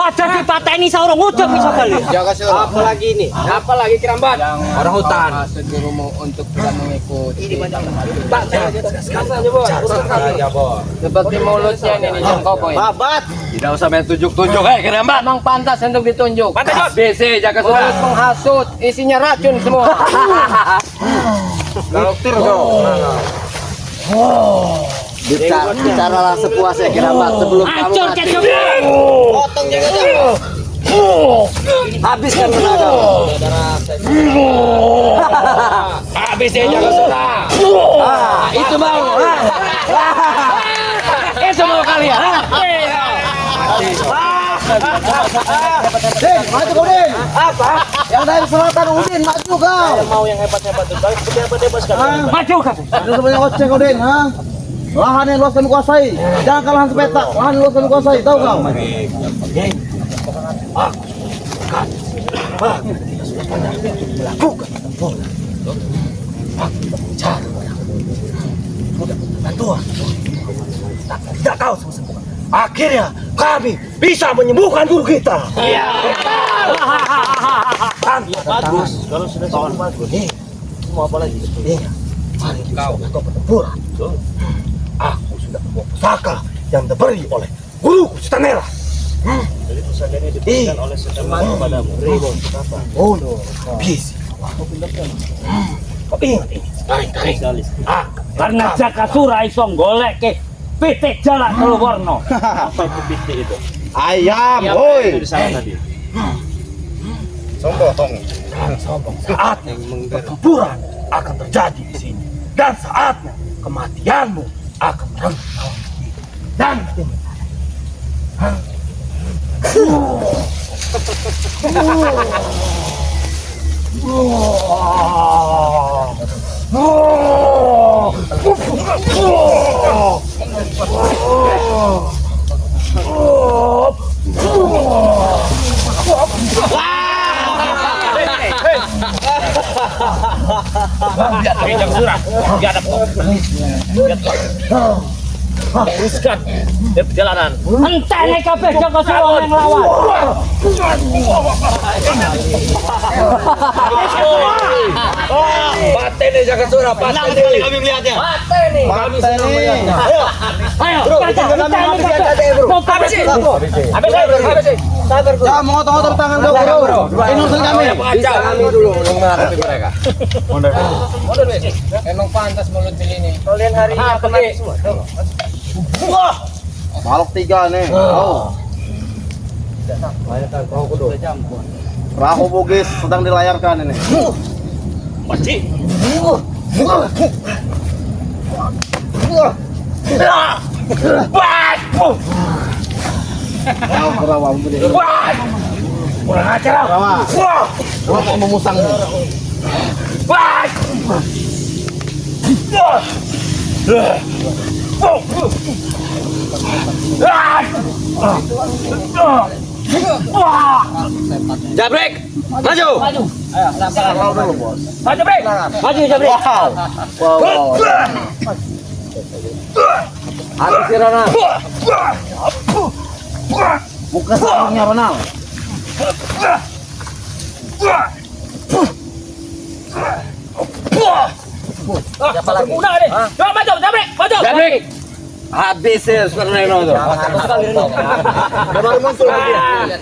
Aja dipateni saurung Ucup iso kali. Jaka Surah. Apalagi ini? Apalagi Kirambat? Orang hutan. Untuk tidak mengikut. Ini banyak. Pak, seperti mulutnya ini jam koboi. Babat. Tidak usah main tunjuk-tunjuk, kenapa? Memang pantas untuk ditunjuk. ABC Jaka Mulut Surah. menghasut, isinya racun semua. Bicaralah sepuasnya kerabat sebelum kamu Hancur mati. kecil. Potong jaga. Habiskan tenaga. ABC Jaka Surah. Itu mau. Itu mau kalian. Din, maju kau Din. Apa? Yang dari selatan Udin, maju kau. Mau yang hebat-hebat itu. Seperti apa dia bos kalian? Maju kan. Itu sebenarnya oceh kau Din, ha? Lahan yang luas kami kuasai. Jangan kalah sepetak. Lahan yang luas kami kuasai, tahu kau? Tidak tahu semua. Akhirnya kami bisa menyembuhkan guru kita. Bagus. Kalau sudah semua bagus. Mau apa lagi? Mari kau pertempuran. Aku sudah membawa pusaka yang diberi oleh guruku Setan Merah. Jadi pusaka ini diberikan oleh Setan Merah kepadamu. Ribon, apa? Oh, bisi. Kau ingat ini? Tarik. Spesialis. Aku Karena Jakasura iso golek ke pitik jalak telu warna. Apa itu pitik itu? Ayam, Itu woi. di sana tadi. Sombong. Saatnya pertempuran akan terjadi di sini. Dan saatnya kematianmu akan merenggut dan Jakasura, dia ada teruskan dia perjalanan. Entah kabeh Jakasura yang lawan. Patene Jakasura, patene. Kami melihatnya. Patene. Ayo. Ayo, Bro, tinggal kami habis ada bro. habis sih. Sabar bro. Jangan mengotor-ngotor tangan kau bro. Ini urusan kami. Bisa kami dulu yang menghadapi mereka. Emang pantas mulut pilih ini. Kalian hari ini apa nih? Maluk 3 nih. Oh. Perahu Bugis sedang dilayarkan ini. Paci. Kurang ajar. Gua mau memusang nih. Jabrek, maju. Maju, Brek. Maju, Jabrek. Wow. Hati si Ronald. Muka sarungnya Ronald. Berguna nih. Coba maju, Jabrek. Maju. Jabrek. Habis ya Superman itu. Baru muncul dia.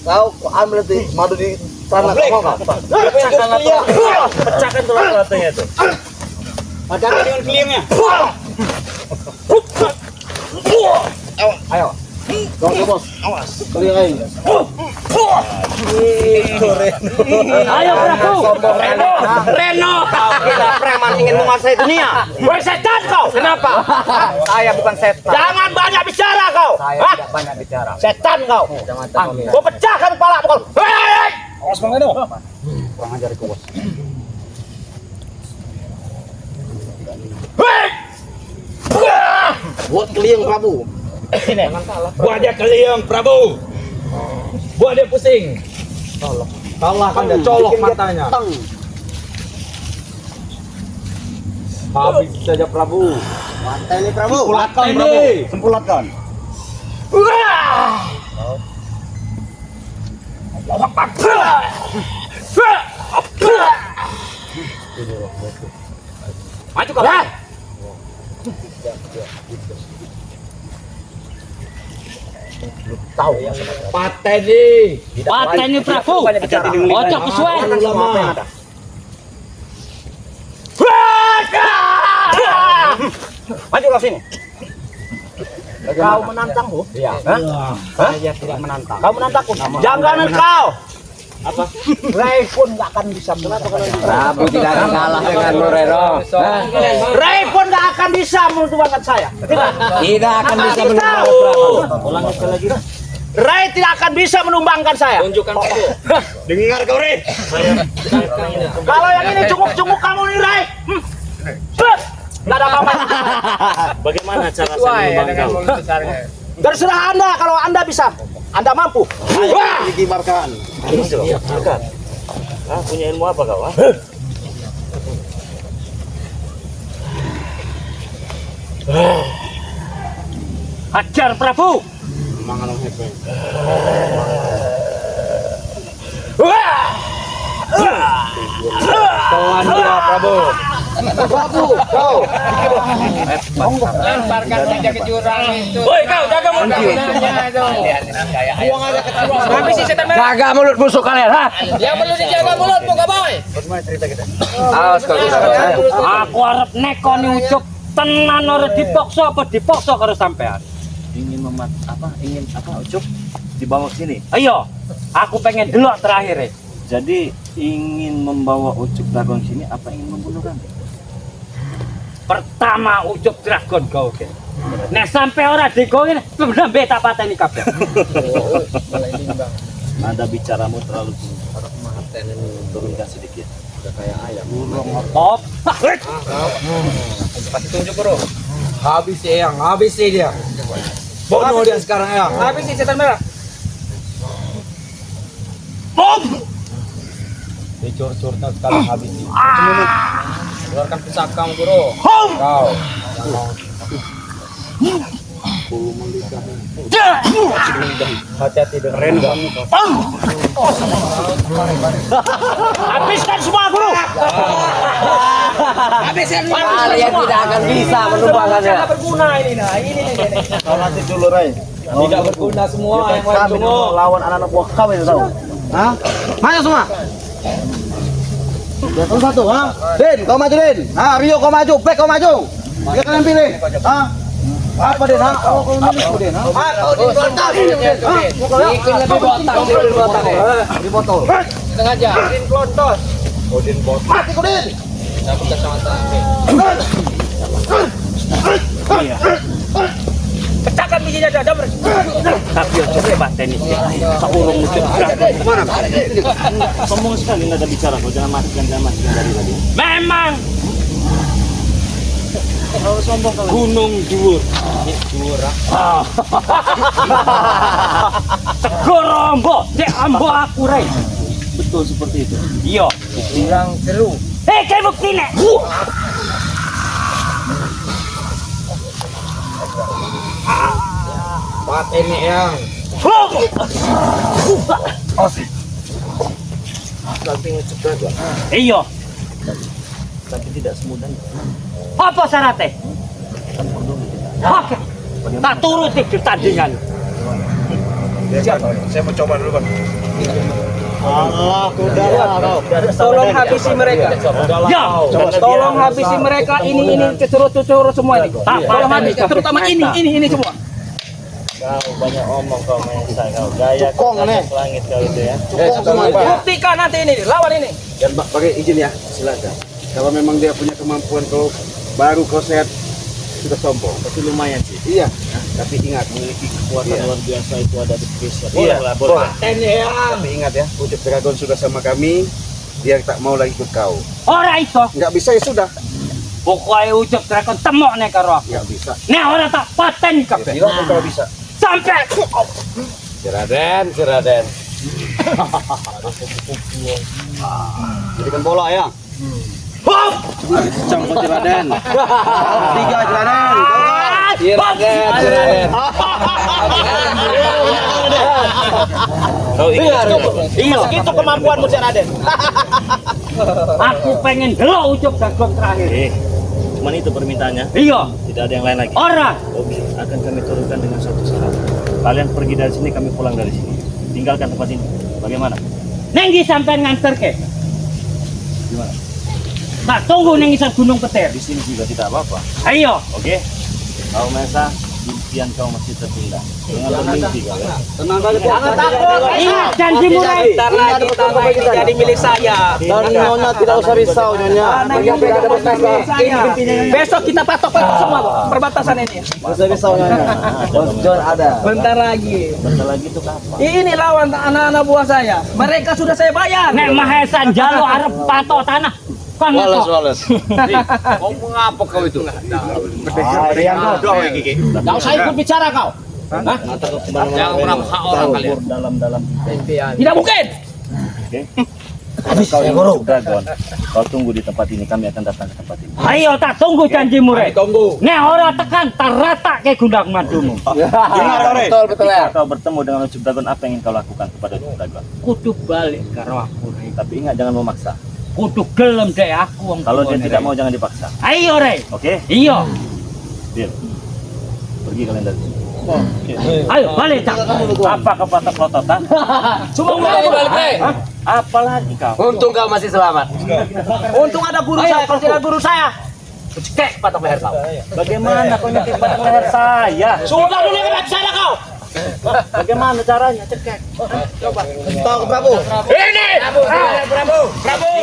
Kau ambil di madu di tanah kau mau nggak? Pecahkan tulang ratanya itu. Pecahkan dengan kelingnya. Ayo. Kau bos. Awas. Kelihai. Ayo, Prabu. Reno. Kita preman ingin menguasai dunia. Woi setan kau. Kenapa? Saya bukan setan. Jangan banyak bicara kau. Saya Hah? tidak banyak bicara. Setan kau. Jangan terlalu. Gua pecahkan kepala kau. Hei! Awas bang Eno. Kurang ajar kau bos. Hei! Buat keliang Prabu. Sini. Buat dia keliang, Prabu. Buat dia pusing. Kalah kan dia colok matanya. Habis saja Prabu. Mata ini Prabu. Sempulkan, Ini. Prabu. Sempulkan. Maju kau. Pateni. Pateni Prabu. Ojo kesuwen. Maju kau sini. Kau menantangku? Iya. Saya tidak menantang. Kau menantangku? Jangan kau. Apa? Ray pun nggak akan bisa menantang. Prabu tidak akan kalah dengan Reno. Ray pun nggak akan bisa menumbangkan saya. Tidak akan bisa menumbangkan Prabu. Ulangi sekali lagi. Ray tidak akan bisa menumbangkan saya. Tunjukkan Prabu. Dengar kau Ray. Kalau yang ini cunguk-cunguk kamu nih Ray. Nggak ada apa-apa. Bagaimana cara saya menumbangkan kau? Terserah Anda kalau Anda bisa. Anda mampu. Wah! Dikibarkan. Punya ilmu apa kau? Hajar Prabu. Telan dia Prabu. Babu, kau. Lemparkan saja ke jurang itu. Woi kau jaga mulut. Buang aja ke jurang. Habis si setan merah. Jaga mulut busuk kalian, ha? Yang perlu dijaga mulutmu, Kak Boy. Awas kau. Aku arep nekoni Ucup tenan ora dipaksa apa dipaksa karo sampean. Ingin Ucup dibawa ke sini. Ayo, aku pengen delok terakhir. Jadi ingin membawa Ucup Dragon sini apa ingin membunuh kami? Pertama Ucup Dragon kau ke. Nek sampe ora digongin, bener beta pateni kabeh. Nada bicaramu terlalu tinggi. Turunkan sedikit. Kayak ayam. Top. Pasti tunjuk, Bro. Habis ya, Eyang, habis dia. Bunuh dia sekarang, Eyang. Habis si setan merah. Dicur-curnya sekarang habis. Keluarkan pusakamu, Bro. Kau. Hati-hati dengan rendang. Habiskan semua guru. Kalian tidak akan bisa menumpangkannya. Tidak berguna ini, nah. Ini. Kau nanti dulu, Ray. Tidak berguna semua yang lain Kami semua. lawan anak-anak buah kau itu tahu. Hah? Mana semua? Satu, ha? Din, kau maju Din. Rio kau maju, Black kau maju. Dia kalian pilih. Hah? Apa Din? Kau milih Din, ha? Bikin lebih botak, Di botol. sengaja. Mati kau Din. Cabut kacamata. Pecahkan bijinya dah, damar. Tapi Ucup hebat tenis. Saurung Ucup Dragon. Sombong sekali nada bicara kau. Jangan matikan dari tadi. Memang Gunung Dhuwur. Segorombo, dek ambo aku Ray. Betul seperti itu. Iya. Yang seru. Kayak bukti nek. Paten nih, Eyang. Iya. Tapi tidak semudah itu. Apa syaratnya? Oke. Tak turuti pertandingan. Saya mau coba dulu, Bang. Allah, kuda kau. Tolong habisi mereka. Ya. Tolong habisi mereka. Ini kecurut-kecurut semua ini. Tolong habisi, terutama ini semua. Kau banyak omong kau Mesa kau. Gaya kau Cukong, nih. langit kau itu ya. Buktikan nanti ini, lawan ini. Dan pakai izin ya, silakan. Kalau memang dia punya kemampuan kau baru kau sehat sudah sombong. Tapi lumayan sih. Iya, tapi ingat memiliki Kekuatan luar biasa itu ada di Indonesia. Iya, boleh. Tapi ingat ya, Ucup Dragon sudah sama kami, dia tak mau lagi ikut kau. Ora iso. Nggak bisa ya sudah. Pokoknya Ucup Dragon temok nek karo aku. Nggak bisa. Nek ora tak paten kabeh. Silakan kalau bisa. Sampai Seraden. Jadikan bola ya. Campur Raden. Tiga Jeraden. Seraden. Kau ingat iya. segitu kemampuanmu si Raden. Aku pengen delok Ucup Dragon terakhir. Cuman itu permintaannya. Iya. Tidak ada yang lain lagi. Ora. Oke, akan kami turunkan dengan satu syarat. Kalian pergi dari sini, kami pulang dari sini. Tinggalkan tempat ini. Bagaimana? Nenggi sampean nganterke. Gimana? Tak tunggu neng isor Gunung Petir. Di sini juga tidak apa-apa. Ayo. Oke? Kau Mesa, impian kau masih tertunda. Jangan bermimpi kau ya. Tenang saja, Bos. Ingat janjimu Ray. Tanah ini jadi milik saya. Dan Nyonya tidak usah risau Nyonya. Besok kita patok-patok semua perbatasan ini. Tidak usah risau Nyonya. Bos John ada. Bentar lagi. Bentar lagi itu kapan? Ini lawan anak-anak buah saya. Mereka sudah saya bayar. Nek Mahesan jalo arep patok tanah. Kon Wallace. Mau mengapa kau itu? Kau saya ikut bicara kau. Jangan meramah orang kalian. Dalam Tidak mungkin. kau yang guru Dragon. Kau tunggu di tempat ini, kami akan datang ke tempat ini. Ayo tak tunggu janjimu Ray. Tunggu. Nek ora tekan terata ke gundak madumu. Betul ya. Kau bertemu dengan Ucup Dragon, apa yang ingin kau lakukan kepada Ucup Dragon? Kudu balik karo aku Ray. Tapi ingat jangan memaksa. kudu gelem dek aku wong Kalau tua dia nih, tidak Rey. mau jangan dipaksa. Ayo Rey. Oke? Iya. Deal. Pergi kalian dari sini. Ayo balik cak. Apa kepatah protota? Cuma balik, Rey. Apalagi kau? Untung kau masih selamat. Untung ada guru saya. Kalau tidak guru saya, cekek patah leher kau. Bagaimana kau nyekik pada leher saya? Sudah dulu yang sana kau. Bagaimana caranya? Cekek. Tahu ke Prabu. Ini. Prabu. Prabu.